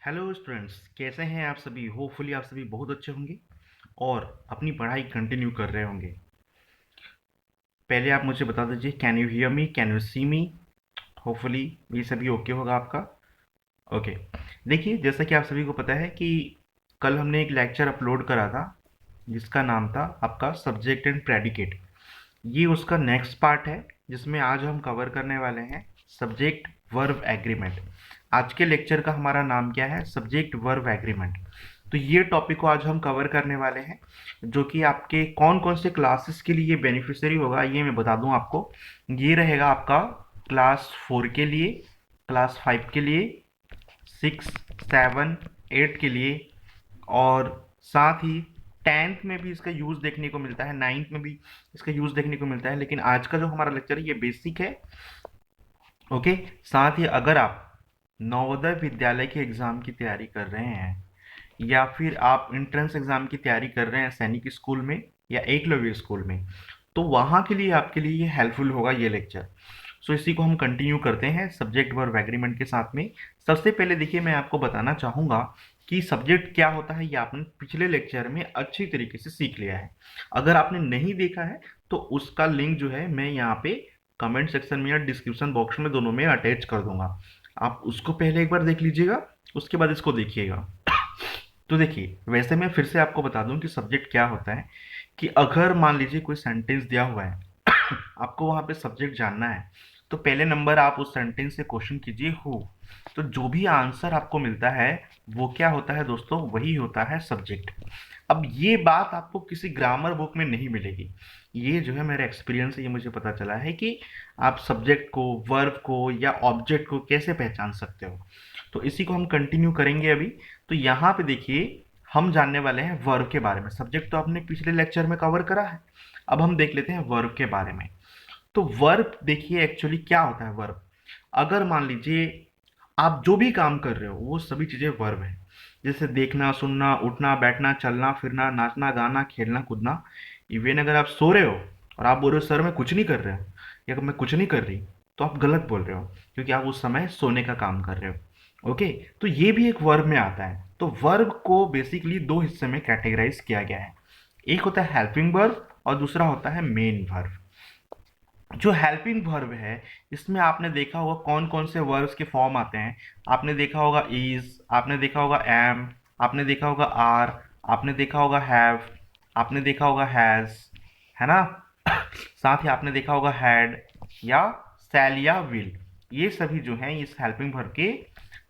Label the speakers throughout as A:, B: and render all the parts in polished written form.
A: Hello students, कैसे हैं आप सभी। होपफुली आप सभी बहुत अच्छे होंगे और अपनी पढ़ाई कंटिन्यू कर रहे होंगे। पहले आप मुझे बता दीजिए, can you hear me, can you see me. Hopefully ये सभी ओके होगा आपका। ओके। देखिए, जैसा कि आप सभी को पता है कि कल हमने एक लेक्चर अपलोड करा था जिसका नाम था आपका सब्जेक्ट एंड प्रेडिकेट। ये उसका नेक्स्ट पार्ट है जिसमें आज हम कवर करने वाले हैं सब्जेक्ट वर्ब एग्रीमेंट। आज के लेक्चर का हमारा नाम क्या है? Subject verb agreement. तो ये टॉपिक को आज हम कवर करने वाले हैं, जो कि आपके कौन कौन से क्लासेस के लिए बेनिफिशियरी होगा ये मैं बता दूं आपको। ये रहेगा आपका क्लास 4 के लिए, क्लास 5 के लिए, 6, 7, 8 के लिए, और साथ ही 10th में भी इसका यूज़ देखने को मिलता है, 9th में भी इसका यूज़ देखने को मिलता है। लेकिन आज का जो हमारा लेक्चर है ये बेसिक है। ओके। साथ ही अगर आप नवोदय विद्यालय के एग्ज़ाम की तैयारी कर रहे हैं या फिर आप एंट्रेंस एग्ज़ाम की तैयारी कर रहे हैं सैनिक स्कूल में या एकलव्य स्कूल में, तो वहाँ के लिए आपके लिए ये हेल्पफुल होगा ये लेक्चर। सो इसी को हम कंटिन्यू करते हैं सब्जेक्ट वर्ब एग्रीमेंट के साथ में। सबसे पहले देखिए, मैं आपको बताना चाहूँगा कि सब्जेक्ट क्या होता है। ये आपने पिछले लेक्चर में अच्छी तरीके से सीख लिया है। अगर आपने नहीं देखा है तो उसका लिंक जो है मैं यहाँ पे कमेंट सेक्शन में या डिस्क्रिप्शन बॉक्स में, दोनों में अटैच कर दूंगा। आप उसको पहले एक बार देख लीजिएगा, उसके बाद इसको देखिएगा। तो देखिए, वैसे मैं फिर से आपको बता दूं कि सब्जेक्ट क्या होता है। कि अगर मान लीजिए कोई सेंटेंस दिया हुआ है, आपको वहां पे सब्जेक्ट जानना है, तो पहले नंबर आप उस सेंटेंस से क्वेश्चन कीजिए हु। तो जो भी आंसर आपको मिलता है वो क्या होता है दोस्तों? वही होता है सब्जेक्ट। अब ये बात आपको किसी ग्रामर बुक में नहीं मिलेगी। ये जो है मेरा एक्सपीरियंस है, ये मुझे पता चला है कि आप सब्जेक्ट को, वर्ब को या ऑब्जेक्ट को कैसे पहचान सकते हो। तो इसी को हम कंटिन्यू करेंगे अभी। तो यहाँ पे देखिए, हम जानने वाले हैं वर्ब के बारे में। सब्जेक्ट तो आपने पिछले लेक्चर में कवर करा है, अब हम देख लेते हैं वर्ब के बारे में। तो वर्ब देखिए, एक्चुअली क्या होता है वर्ब। अगर मान लीजिए आप जो भी काम कर रहे हो वो सभी चीज़ें वर्ब है। जैसे देखना, सुनना, उठना, बैठना, चलना फिरना, नाचना, गाना, खेलना, कूदना। इवन अगर आप सो रहे हो और आप बोल रहे हो सर मैं कुछ नहीं कर रहा या मैं कुछ नहीं कर रही, तो आप गलत बोल रहे हो, क्योंकि आप उस समय सोने का काम कर रहे हो। ओके। तो ये भी एक वर्ब में आता है। तो वर्ब को बेसिकली दो हिस्से में कैटेगराइज किया गया है। एक होता है हेल्पिंग वर्ब और दूसरा होता है मेन वर्ब। जो हेल्पिंग वर्ब है, इसमें आपने देखा होगा कौन कौन से वर्ब्स के फॉर्म आते हैं। आपने देखा होगा इज, आपने देखा होगा एम, आपने देखा होगा आर, आपने देखा होगा हैव, आपने देखा होगा हैज, है ना। साथ ही आपने देखा होगा हैड या शैल या विल। ये सभी जो हैं इस हेल्पिंग वर्ब के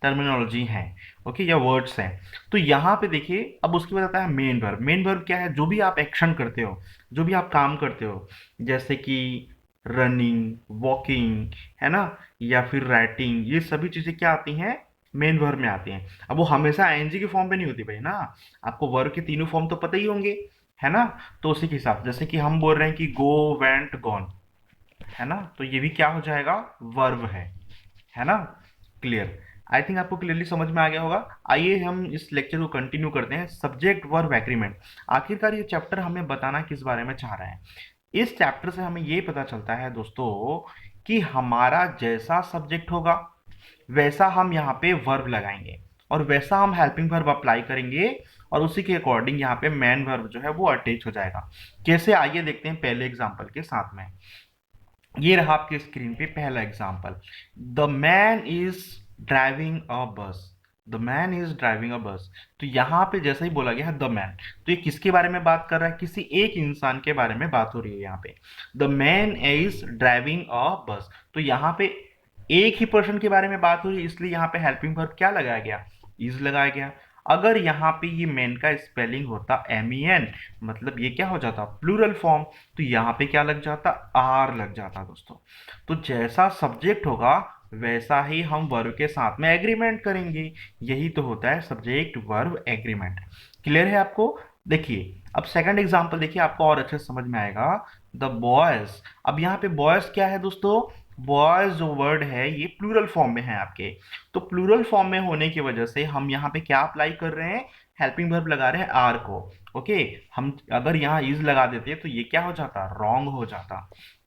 A: टर्मिनोलॉजी हैं। ओके, या वर्ड्स हैं। तो यहाँ पे देखिए, अब उसके बाद आता है मेन वर्ब। मेन वर्ब क्या है? जो भी आप एक्शन करते हो, जो भी आप काम करते हो, जैसे कि रनिंग, वॉकिंग, है ना, या फिर राइटिंग, ये सभी चीजें क्या आती हैं? मेन वर्ब में आती हैं। अब वो हमेशा आईएनजी के फॉर्म पे नहीं होती भाई ना। आपको वर्ब के तीनों फॉर्म तो पता ही होंगे, है ना। तो उसी के हिसाब, जैसे कि हम बोल रहे हैं कि गो, वेंट, गॉन, है ना, तो ये भी क्या हो जाएगा? वर्ब है ना। क्लियर? आई थिंक आपको क्लियरली समझ में आ गया होगा। आइए हम इस लेक्चर को कंटिन्यू करते हैं, सब्जेक्ट वर्ब एग्रीमेंट। आखिरकार ये चैप्टर हमें बताना किस बारे में चाह रहा है? इस चैप्टर से हमें ये पता चलता है दोस्तों कि हमारा जैसा सब्जेक्ट होगा वैसा हम यहाँ पे वर्ब लगाएंगे और वैसा हम हेल्पिंग वर्ब अप्लाई करेंगे, और उसी के अकॉर्डिंग यहाँ पे मैन वर्ब जो है वो अटैच हो जाएगा। कैसे? आइए देखते हैं पहले एग्जांपल के साथ में। ये रहा आपके स्क्रीन पे पहला example. The man is driving a bus. The man is driving a bus. तो यहाँ पे जैसे ही बोला गया है द मैन, तो ये किसके बारे में बात कर रहा है? किसी एक इंसान के बारे में बात हो रही है यहाँ पे। The man is driving a bus, तो यहाँ पे एक ही पर्सन के बारे में बात हो रही है, इसलिए यहाँ पे हेल्पिंग वर्ब क्या लगाया गया? इज लगाया गया। अगर यहाँ पे ये मैन का स्पेलिंग होता MEN, मतलब ये क्या हो जाता? Plural form. तो यहाँ पे क्या लग जाता? आर लग जाता दोस्तों। तो जैसा सब्जेक्ट होगा वैसा ही हम वर्ब के साथ में एग्रीमेंट करेंगे। यही तो होता है सब्जेक्ट वर्ब एग्रीमेंट। क्लियर है आपको? देखिए, अब सेकंड एग्जांपल देखिए, आपको और अच्छे से समझ में आएगा। The boys. अब यहाँ पे बॉयज क्या है दोस्तों? बॉयज जो वर्ड है ये प्लूरल फॉर्म में है आपके। तो प्लूरल फॉर्म में होने की वजह से हम यहाँ पे क्या अप्लाई कर रहे हैं, हेल्पिंग वर्ब लगा रहे हैं आर को। ओके, हम अगर यहाँ इज लगा देते तो ये क्या हो जाता, रॉन्ग हो जाता।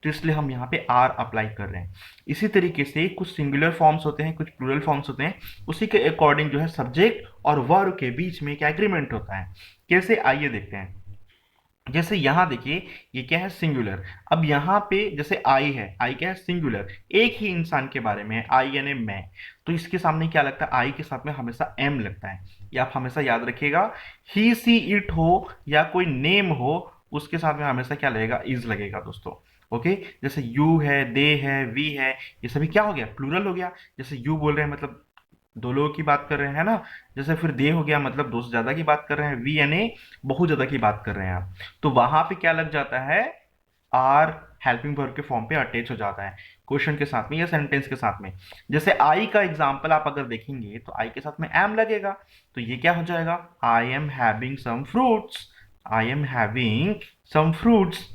A: तो इसलिए हम यहाँ पे आर अप्लाई कर रहे हैं। इसी तरीके से कुछ सिंगुलर फॉर्म्स होते हैं, कुछ प्लूरल फॉर्म्स होते हैं, उसी के अकॉर्डिंग जो है सब्जेक्ट और वर्ब के बीच में एक एग्रीमेंट होता है। कैसे, आइए देखते हैं। जैसे यहाँ देखिए, ये क्या है, सिंगुलर। अब यहाँ पे जैसे आई है, आई क्या है, सिंगुलर, एक ही इंसान के बारे में है, आई यानी मैं। तो इसके सामने क्या लगता है, आई के साथ में हमेशा एम लगता है। ये आप हमेशा याद रखिएगा। ही सी इट हो या कोई नेम हो, उसके साथ में हमेशा क्या लगेगा, इज लगेगा दोस्तों। ओके, जैसे यू है, दे है, वी है, ये सभी क्या हो गया, प्लूरल हो गया। जैसे यू बोल रहे हैं मतलब दो लोगों की बात कर रहे हैं ना। जैसे फिर दे हो गया मतलब दो से ज्यादा की बात कर रहे हैं, वी यानी बहुत ज्यादा की बात कर रहे हैं आप। तो वहां पे क्या लग जाता है, आर हेल्पिंग वर्ब के फॉर्म पे अटैच हो जाता है क्वेश्चन के साथ में या सेंटेंस के साथ में। जैसे आई का एग्जांपल आप अगर देखेंगे तो आई के साथ में एम लगेगा। तो ये क्या हो जाएगा, I am having some fruits, I am having some fruits.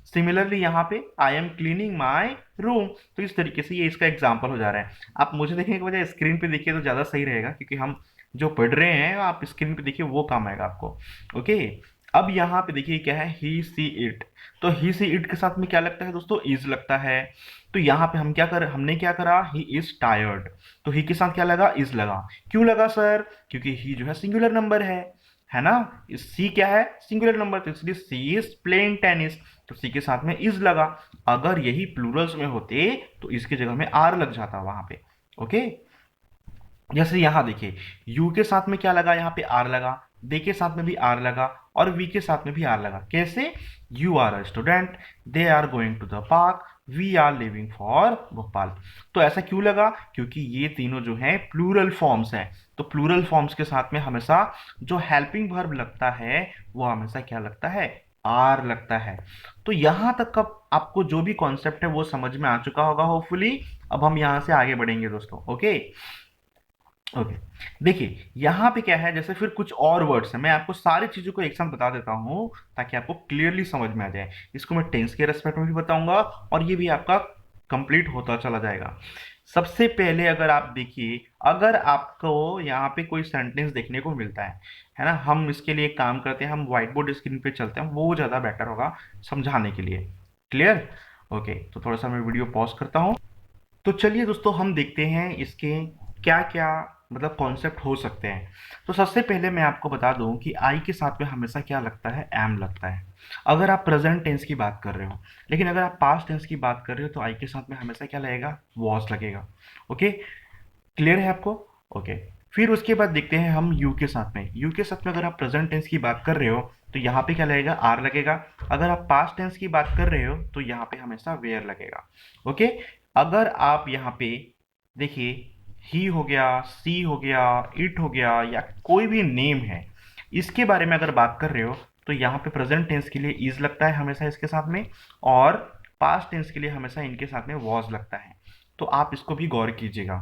A: Similarly यहाँ पे I am cleaning my room. तो इस तरीके से ये इसका एग्जाम्पल हो जा रहा है। आप मुझे देखने के बजाय स्क्रीन पे देखिए तो ज़्यादा सही रहेगा, क्योंकि हम जो पढ़ रहे हैं आप स्क्रीन पे देखिए वो काम आएगा आपको। ओके, अब यहाँ पे देखिए क्या है, ही सी इट। तो ही सी इट के साथ में क्या लगता है दोस्तों, इज लगता है। तो यहाँ पे हमने क्या करा, ही इज टायर्ड। तो ही के साथ क्या लगा, इज लगा। क्यों लगा सर, क्योंकि ही जो है सिंगुलर नंबर है ना। सी क्या है, सिंगुलर नंबर, तो इसलिए सी इज प्लेइंग टेनिस। तो सी के साथ में इज लगा। अगर यही प्लूरल्स में होते तो इसके जगह में आर लग जाता वहां पे। ओके, जैसे यहां देखिए, यू के साथ में क्या लगा, यहाँ पे आर लगा, दे के साथ में भी आर लगा, और वी के साथ में भी आर लगा। कैसे, you are a student, they are going to the park, we are living for Bhopal. तो ऐसा क्यों लगा, क्योंकि ये तीनों जो हैं प्लूरल फॉर्म्स हैं। तो प्लूरल फॉर्म्स के साथ में हमेशा जो हेल्पिंग वर्ब लगता है वो हमेशा क्या लगता है, आर लगता है। तो यहां तक का आपको जो भी कॉन्सेप्ट है वो समझ में आ चुका होगा होपफुली। अब हम यहां से आगे बढ़ेंगे दोस्तों। ओके, ओके, देखिए यहाँ पे क्या है, जैसे फिर कुछ और वर्ड्स हैं, मैं आपको सारी चीजों को एक साथ बता देता हूँ ताकि आपको क्लियरली समझ में आ जाए। इसको मैं टेंस के रेस्पेक्ट में भी बताऊंगा और ये भी आपका कंप्लीट होता चला जाएगा। सबसे पहले अगर आप देखिए, अगर आपको यहाँ पे कोई सेंटेंस देखने को मिलता है ना, हम इसके लिए एक काम करते हैं, हम व्हाइट बोर्ड स्क्रीन पे चलते हैं, वो ज़्यादा बेटर होगा समझाने के लिए। क्लियर, ओके, तो थोड़ा सा मैं वीडियो पॉज करता हूँ। तो चलिए दोस्तों, हम देखते हैं इसके क्या क्या मतलब कॉन्सेप्ट हो सकते हैं। तो सबसे पहले मैं आपको बता दूं कि आई के साथ में हमेशा क्या लगता है, एम लगता है। अगर आप प्रेजेंट टेंस की बात कर रहे हो, लेकिन अगर आप पास्ट टेंस की बात कर रहे हो तो आई के साथ में हमेशा क्या लगेगा, वॉज लगेगा। ओके, क्लियर है आपको। ओके, फिर उसके बाद देखते हैं हम यू के साथ में। यू के साथ में अगर आप प्रेजेंट टेंस की बात कर रहे हो तो यहाँ पे क्या लगेगा, आर लगेगा। अगर आप पास्ट टेंस की बात कर रहे हो तो यहाँ पे हमेशा वेयर लगेगा। ओके, अगर आप यहाँ पे देखिए, ही हो गया, सी हो गया, इट हो गया, या कोई भी नेम है, इसके बारे में अगर बात कर रहे हो तो यहाँ पे प्रेजेंट टेंस के लिए इज लगता है हमेशा इसके साथ में, और पास्ट टेंस के लिए हमेशा इनके साथ में वॉज लगता है। तो आप इसको भी गौर कीजिएगा।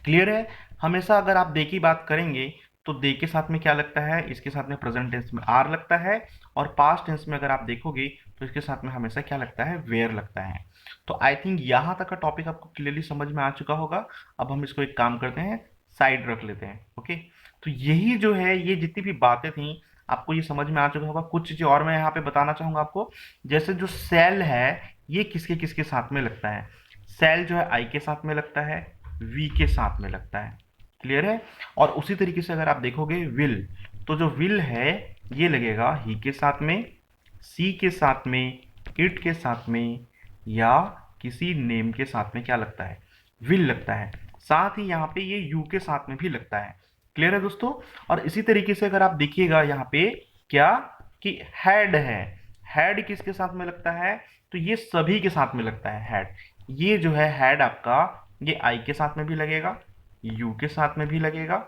A: क्लियर है। हमेशा अगर आप दे की बात करेंगे तो दे के साथ में क्या लगता है, इसके साथ में प्रेजेंट टेंस में आर लगता है, और पास्ट टेंस में अगर आप देखोगे तो इसके साथ में हमेशा क्या लगता है, वेयर लगता है। तो आई थिंक यहाँ तक का टॉपिक आपको क्लियरली समझ में आ चुका होगा। अब हम इसको एक काम करते हैं, साइड रख लेते हैं। ओके, तो यही जो है, ये जितनी भी बातें थी आपको ये समझ में आ चुका होगा। कुछ चीज़ें और मैं यहाँ पे बताना चाहूँगा आपको। जैसे जो सेल है ये किसके किसके साथ में लगता है, सेल जो है आई के साथ में लगता है, वी के साथ में लगता है। क्लियर है। और उसी तरीके से अगर आप देखोगे विल, तो जो विल है ये लगेगा ही के साथ में, सी के साथ में, इट के साथ में, या किसी नेम के साथ में क्या लगता है, विल लगता है। साथ ही यहाँ पे ये यू के साथ में भी लगता है। क्लियर है दोस्तों। और इसी तरीके से अगर आप देखिएगा यहाँ पे क्या, कि हैड है, हैड किसके साथ में लगता है, तो ये सभी के साथ में लगता है हैड। ये जो है हैड आपका, ये आई के साथ में भी लगेगा, यू के साथ में भी लगेगा,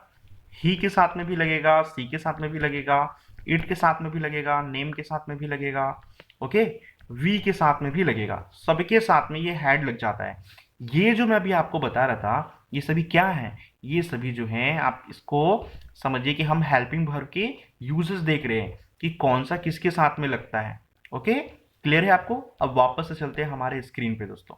A: ही के साथ में भी लगेगा, सी के साथ में भी लगेगा, इट के साथ में भी लगेगा, नेम के साथ में भी लगेगा। ओके, वी के साथ में भी लगेगा, सबके साथ में ये हैड लग जाता है। ये जो मैं अभी आपको बता रहा था ये सभी क्या है, ये सभी जो हैं आप इसको समझिए कि हम हेल्पिंग वर्ब के यूजेस देख रहे हैं कि कौन सा किसके साथ में लगता है। ओके, क्लियर है आपको? अब वापस से चलते हैं हमारे स्क्रीन पे दोस्तों।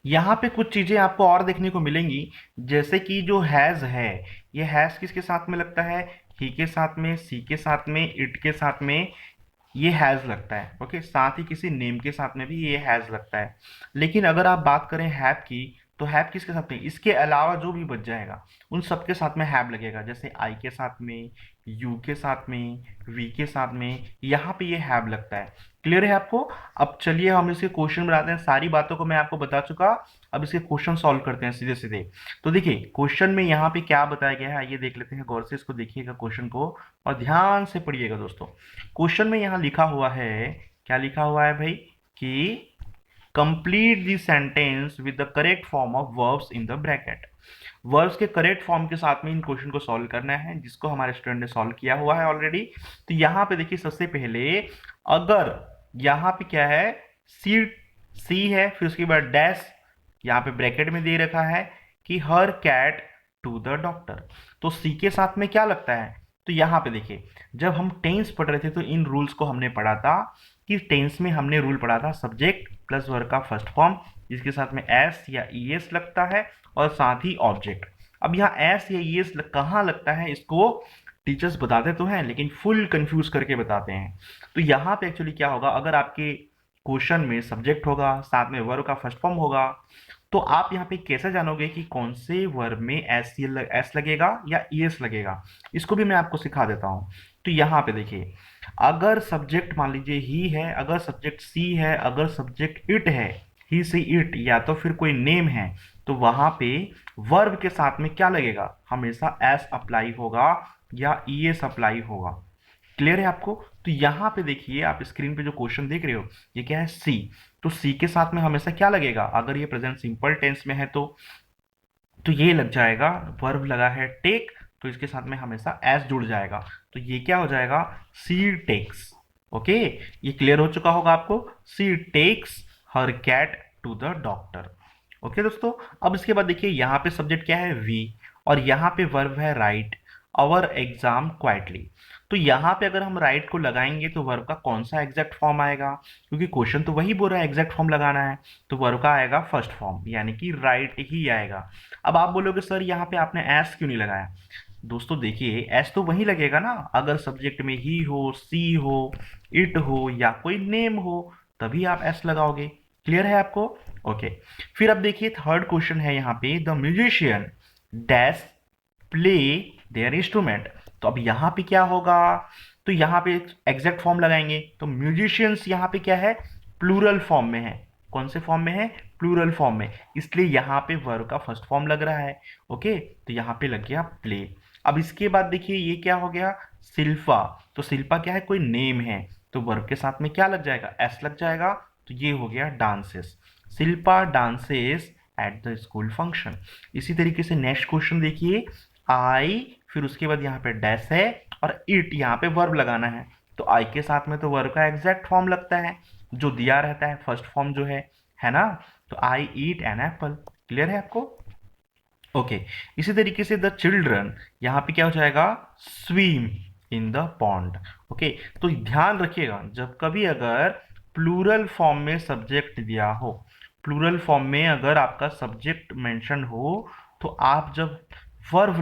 A: यहाँ पे कुछ चीजें आपको और देखने को मिलेंगी, जैसे कि जो हैज है, ये हैज किसके साथ में लगता है? ही के साथ में, सी के साथ में, इट के साथ में ये हैज लगता है। ओके, साथ ही किसी नेम के साथ में भी ये हैज लगता है। लेकिन अगर आप बात करें हैव की, तो हैव किसके साथ में? इसके अलावा जो भी बच जाएगा उन सबके साथ में हैव लगेगा, जैसे आई के साथ में, यू के साथ में, वी के साथ में, यहाँ पे ये हैव लगता है। क्लियर है आपको? अब चलिए हम इसके क्वेश्चन बनाते हैं। सारी बातों को मैं आपको बता चुका, अब इसके क्वेश्चन सॉल्व करते हैं सीधे सीधे। तो देखिए क्वेश्चन में यहाँ पे क्या बताया गया है, आइए देख लेते हैं। गौर से इसको देखिएगा क्वेश्चन को और ध्यान से पढ़िएगा दोस्तों। क्वेश्चन में यहाँ लिखा हुआ है, क्या लिखा हुआ है भाई, कि complete the sentence with the correct form of verbs in the bracket. Verbs के करेक्ट फॉर्म के साथ में इन क्वेश्चन को सॉल्व करना है, जिसको हमारे स्टूडेंट ने सॉल्व किया हुआ है ऑलरेडी। तो यहाँ पे देखिए सबसे पहले, अगर यहाँ पे क्या है, सी, सी है, फिर उसके बाद डैश, यहाँ पे ब्रैकेट में दे रखा है कि हर कैट टू द डॉक्टर। तो सी के साथ में क्या लगता है? तो यहाँ पे देखिए, जब हम टेंस पढ़ रहे थे तो इन रूल्स को हमने पढ़ा था, कि टेंस में हमने रूल पढ़ा था सब्जेक्ट प्लस वर्ब का फर्स्ट फॉर्म, जिसके साथ में एस या ई एस लगता है, और साथ ही ऑब्जेक्ट। अब यहाँ एस या ई एस कहाँ लगता है, इसको टीचर्स बताते तो हैं लेकिन फुल कंफ्यूज करके बताते हैं। तो यहाँ पे एक्चुअली क्या होगा, अगर आपके क्वेश्चन में सब्जेक्ट होगा, साथ में वर्ब का फर्स्ट फॉर्म होगा, तो आप यहाँ पे कैसे जानोगे कि कौन से वर्ब में एस लगेगा या ई एस लगेगा? इसको भी मैं आपको सिखा देता हूँ। तो यहाँ पे देखिए, अगर सब्जेक्ट मान लीजिए ही है, अगर सब्जेक्ट सी है, अगर सब्जेक्ट इट है, ही से इट, या तो फिर कोई नेम है, तो वहां पे वर्ब के साथ में क्या लगेगा? हमेशा एस अप्लाई होगा या ई एस अप्लाई होगा। क्लियर है आपको? तो यहाँ पे देखिए, आप स्क्रीन पे जो क्वेश्चन देख रहे हो, ये क्या है, सी। तो सी के साथ में हमेशा क्या लगेगा? अगर ये प्रेजेंट सिंपल टेंस में है तो ये लग जाएगा, वर्ब लगा है टेक, तो इसके साथ में हमेशा एस जुड़ जाएगा, तो ये क्या हो जाएगा, सी टेक्स। ओके, ये क्लियर हो चुका होगा आपको। She takes her cat to the doctor. Okay दोस्तों, अब इसके बाद देखिए, यहाँ पे सब्जेक्ट क्या है, वी, और यहाँ पे वर्ब है राइट आवर एग्जाम क्वाइटली। तो यहाँ पे अगर हम राइट को लगाएंगे तो वर्ब का कौन सा एग्जैक्ट फॉर्म आएगा? क्योंकि क्वेश्चन तो वही बोल रहा है एग्जैक्ट फॉर्म लगाना है, तो वर्ब का आएगा फर्स्ट फॉर्म, यानी कि राइट ही आएगा। अब आप बोलोगे सर यहाँ पे आपने एस क्यों नहीं लगाया? दोस्तों देखिए, एस तो वही लगेगा ना, अगर सब्जेक्ट में ही हो, सी हो, इट हो, या कोई नेम हो, तभी आप एस लगाओगे। क्लियर है आपको? ओके, फिर अब देखिए थर्ड क्वेश्चन है यहाँ पे, the musician dash play their instrument. तो अब यहाँ पे क्या होगा, तो यहाँ पे एग्जैक्ट फॉर्म लगाएंगे, तो म्यूजिशियंस यहाँ पे क्या है, प्लूरल फॉर्म में है। कौन से फॉर्म में है? प्लूरल फॉर्म में, इसलिए यहाँ पे वर्ब का फर्स्ट फॉर्म लग रहा है। ओके, तो यहाँ पे लग गया प्ले। अब इसके बाद देखिए, ये क्या हो गया, शिल्पा। तो शिल्पा क्या है, कोई नेम है, तो वर्ब के साथ में क्या लग जाएगा, एस लग जाएगा, तो ये हो गया dances. Shilpa dances at the school function. इसी तरीके से नेक्स्ट क्वेश्चन देखिए, आई, फिर उसके बाद यहाँ पे डैश है, और इट, यहाँ पे वर्ब लगाना है, तो आई के साथ में तो वर्ब का एग्जैक्ट फॉर्म लगता है, जो दिया रहता है फर्स्ट फॉर्म जो है ना? तो आई ईट एन एप्पल। क्लियर है आपको? ओके, इसी तरीके से द चिल्ड्रन, यहाँ पे क्या हो जाएगा, swim in the pond. Okay, तो ध्यान रखिएगा, जब कभी अगर प्लूरल फॉर्म में सब्जेक्ट दिया हो, प्लूरल फॉर्म में अगर आपका सब्जेक्ट मेंशन हो, तो आप जब वर्ब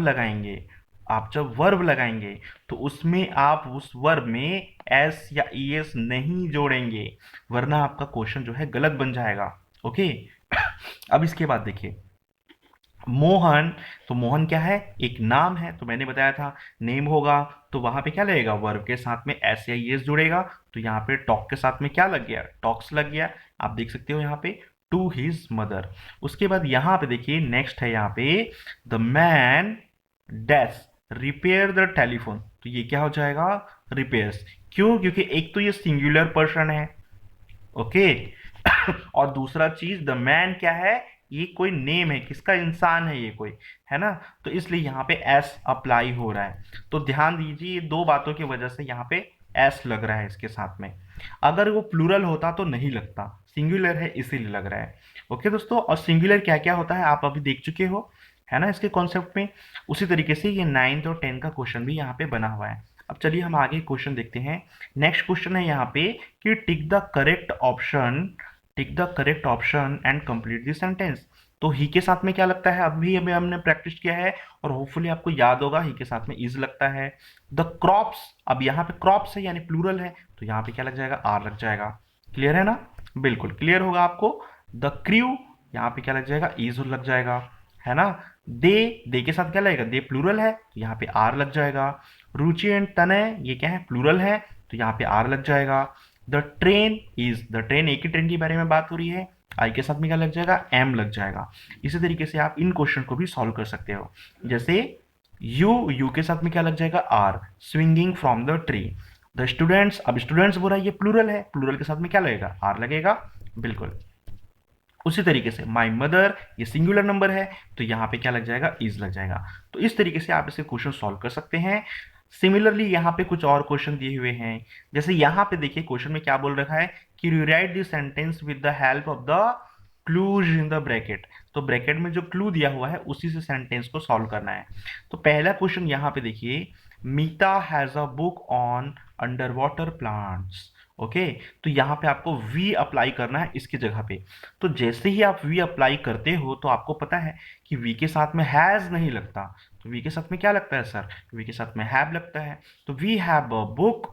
A: लगाएंगे, तो उसमें आप उस वर्ब में एस या ई एस नहीं जोड़ेंगे, वरना आपका क्वेश्चन जो है गलत बन जाएगा। ओके, अब इसके बाद देखिए, मोहन, तो मोहन क्या है, एक नाम है, तो मैंने बताया था नेम होगा तो वहां पे क्या लगेगा, वर्ब के साथ में एस या एस जुड़ेगा, तो यहाँ पे टॉक के साथ में क्या लग गया, टॉक्स लग गया। आप देख सकते हो यहाँ पे टू हिज मदर। उसके बाद यहाँ पे देखिए नेक्स्ट है, यहाँ पे the man dash repair the telephone. तो ये क्या हो जाएगा, रिपेयर्स। क्यों? क्योंकि एक तो ये सिंगुलर पर्सन है, ओके और दूसरा चीज, द मैन क्या है, ये कोई नेम है, किसका, इंसान है ये कोई, है ना? तो इसलिए यहाँ पे एस अप्लाई हो रहा है। तो ध्यान दीजिए, ये दो बातों की वजह से यहाँ पे एस लग रहा है इसके साथ में। अगर वो प्लूरल होता तो नहीं लगता, सिंगुलर है इसीलिए लग रहा है। ओके दोस्तों, और सिंगुलर क्या क्या होता है आप अभी देख चुके हो, है ना, इसके कॉन्सेप्ट में। उसी तरीके से ये 9th और 10th का क्वेश्चन भी यहाँ पे बना हुआ है। अब चलिए हम आगे क्वेश्चन देखते हैं। नेक्स्ट क्वेश्चन है यहाँ पे कि tick the correct option and complete the sentence. तो ही के साथ में क्या लगता है, अभी अभी हमने प्रैक्टिस किया है और होपफुली आपको याद होगा, ही के साथ में इज लगता है। द क्रॉप्स, अब यहाँ पे क्रॉप्स है यानी प्लूरल है, तो यहाँ पे क्या लग जाएगा, आर लग जाएगा। क्लियर है ना, बिल्कुल क्लियर होगा आपको। द क्रू, यहाँ पे क्या लग जाएगा, इज लग जाएगा, है ना। दे के साथ क्या लगेगा, दे प्लूरल है तो यहाँ पे आर लग जाएगा। रुचि एंड तनय ये क्या है, प्लूरल है तो यहाँ पे आर लग जाएगा। The train is, the train एक ही ट्रेन के बारे में बात हो रही है, आई के साथ में क्या लग जाएगा, एम लग जाएगा। इसी तरीके से आप इन क्वेश्चन को भी सॉल्व कर सकते हो। जैसे यू के साथ में क्या लग जाएगा, are, swinging from the tree. The students, अब स्टूडेंट्स बोल रहा है, ये प्लूरल है, प्लूरल के साथ में क्या लगेगा, आर लगेगा, बिल्कुल। उसी तरीके से माई मदर, ये सिंगुलर नंबर है तो यहाँ पे क्या लग जाएगा, इज लग जाएगा। तो इस तरीके से आप इसे क्वेश्चन सॉल्व कर सकते हैं। सिमिलरली यहाँ पे कुछ और क्वेश्चन दिए हुए हैं। जैसे यहाँ पे देखिए क्वेश्चन में क्या बोल रखा है कि rewrite the sentence with the help of the clues in the bracket. तो ब्रैकेट में जो क्लू दिया हुआ है उसी से सेंटेंस को सॉल्व करना है। तो पहला क्वेश्चन यहाँ पे देखिए, Mita has a book on under water plants. Okay, तो यहाँ पे आपको वी अप्लाई करना है इसकी जगह पे। तो जैसे ही आप वी अप्लाई करते हो तो आपको पता है कि वी के साथ में हैज नहीं लगता, तो वी के साथ में क्या लगता है सर, वी के साथ में हैव लगता है। तो we have a book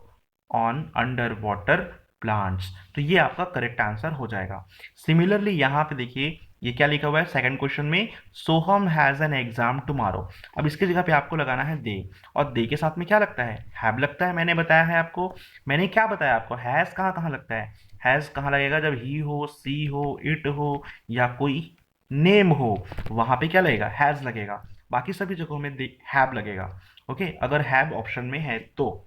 A: on under water plants, तो ये आपका करेक्ट आंसर हो जाएगा। सिमिलरली यहाँ पे देखिए ये क्या लिखा हुआ है सेकंड क्वेश्चन में, सोहम हैज एन एग्जाम टुमारो। अब इसकी जगह पे आपको लगाना है दे, और दे के साथ में क्या लगता है, हैव लगता है। मैंने बताया है आपको, मैंने क्या बताया आपको, हैज कहाँ कहाँ लगता है, हैज कहाँ लगेगा, जब ही हो, सी हो, इट हो या कोई नेम हो, वहां पे क्या लगेगा, हैज लगेगा। बाकी सभी जगहों में हैव लगेगा। ओके, अगर हैव ऑप्शन में है तो।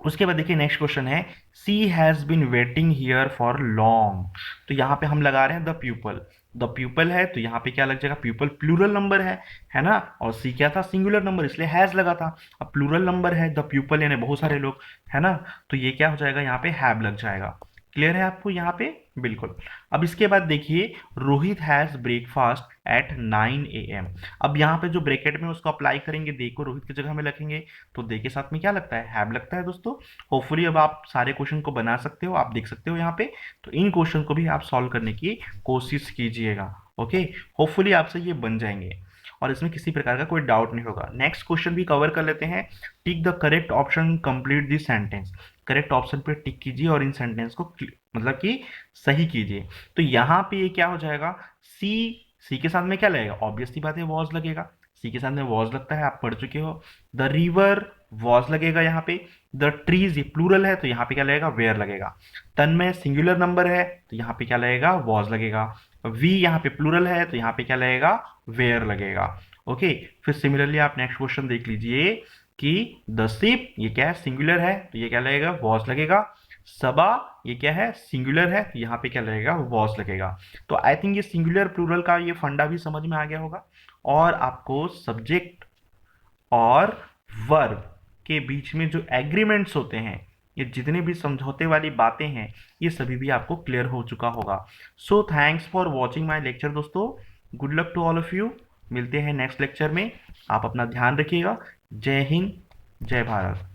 A: उसके बाद देखिए नेक्स्ट क्वेश्चन है, she has been waiting here for long. तो यहाँ पे हम लगा रहे हैं द प्यूपल, द प्यूपल है तो यहाँ पे क्या लग जाएगा, प्यूपल प्लूरल नंबर है ना, और सी क्या था, सिंगुलर नंबर, इसलिए हैज लगा था। अब प्लूरल नंबर है द प्यूपल यानी बहुत सारे लोग, है ना, तो ये क्या हो जाएगा, यहाँ पे हैव लग जाएगा। क्लियर है आपको यहाँ पे, बिल्कुल। अब इसके बाद देखिए, Rohit has breakfast at 9 AM। अब यहाँ पे जो ब्रैकेट में उसको अप्लाई करेंगे, दे को रोहित की जगह में रखेंगे, तो दे के साथ में क्या लगता है, हैव लगता है दोस्तों। होपफुली अब आप सारे क्वेश्चन को बना सकते हो, आप देख सकते हो यहाँ पे। तो इन क्वेश्चन को भी आप सॉल्व करने की कोशिश कीजिएगा। ओके, होपफुली आपसे ये बन जाएंगे और इसमें किसी प्रकार का कोई डाउट नहीं होगा। नेक्स्ट क्वेश्चन भी कवर कर लेते हैं। Tick the correct option, complete this sentence. Correct option पे टिक कीजिए और इन सेंटेंस को मतलब कि सही कीजिए। तो यहाँ पे ये क्या हो जाएगा, सी के साथ में क्या लगेगा, ऑब्वियस सी बात है, वॉज लगेगा। सी के साथ में वॉज लगता है, आप पढ़ चुके हो। द रिवर वॉज लगेगा यहाँ पे। द ट्रीज ये प्लूरल है तो यहाँ पे क्या लगेगा, वेयर लगेगा। तन में सिंगुलर नंबर है तो यहाँ पे क्या लगेगा, वॉज लगेगा। वी यहाँ पे प्लूरल है तो यहाँ पे क्या लगेगा, वेयर लगेगा। ओके, फिर सिमिलरली आप नेक्स्ट क्वेश्चन देख लीजिए कि द शिप ये क्या है, सिंगुलर है तो ये क्या लगेगा, वॉज लगेगा। सबा ये क्या है, सिंगुलर है तो यहाँ पे क्या लगेगा, वॉज लगेगा। तो आई थिंक ये सिंगुलर प्लूरल का ये फंडा भी समझ में आ गया होगा, और आपको सब्जेक्ट और वर्ब के बीच में जो एग्रीमेंट्स होते हैं, ये जितने भी समझौते वाली बातें हैं, ये सभी भी आपको क्लियर हो चुका होगा। So thanks for watching my lecture दोस्तों। Good luck to all of you. मिलते हैं नेक्स्ट लेक्चर में। आप अपना ध्यान रखिएगा। जय हिंद, जय भारत।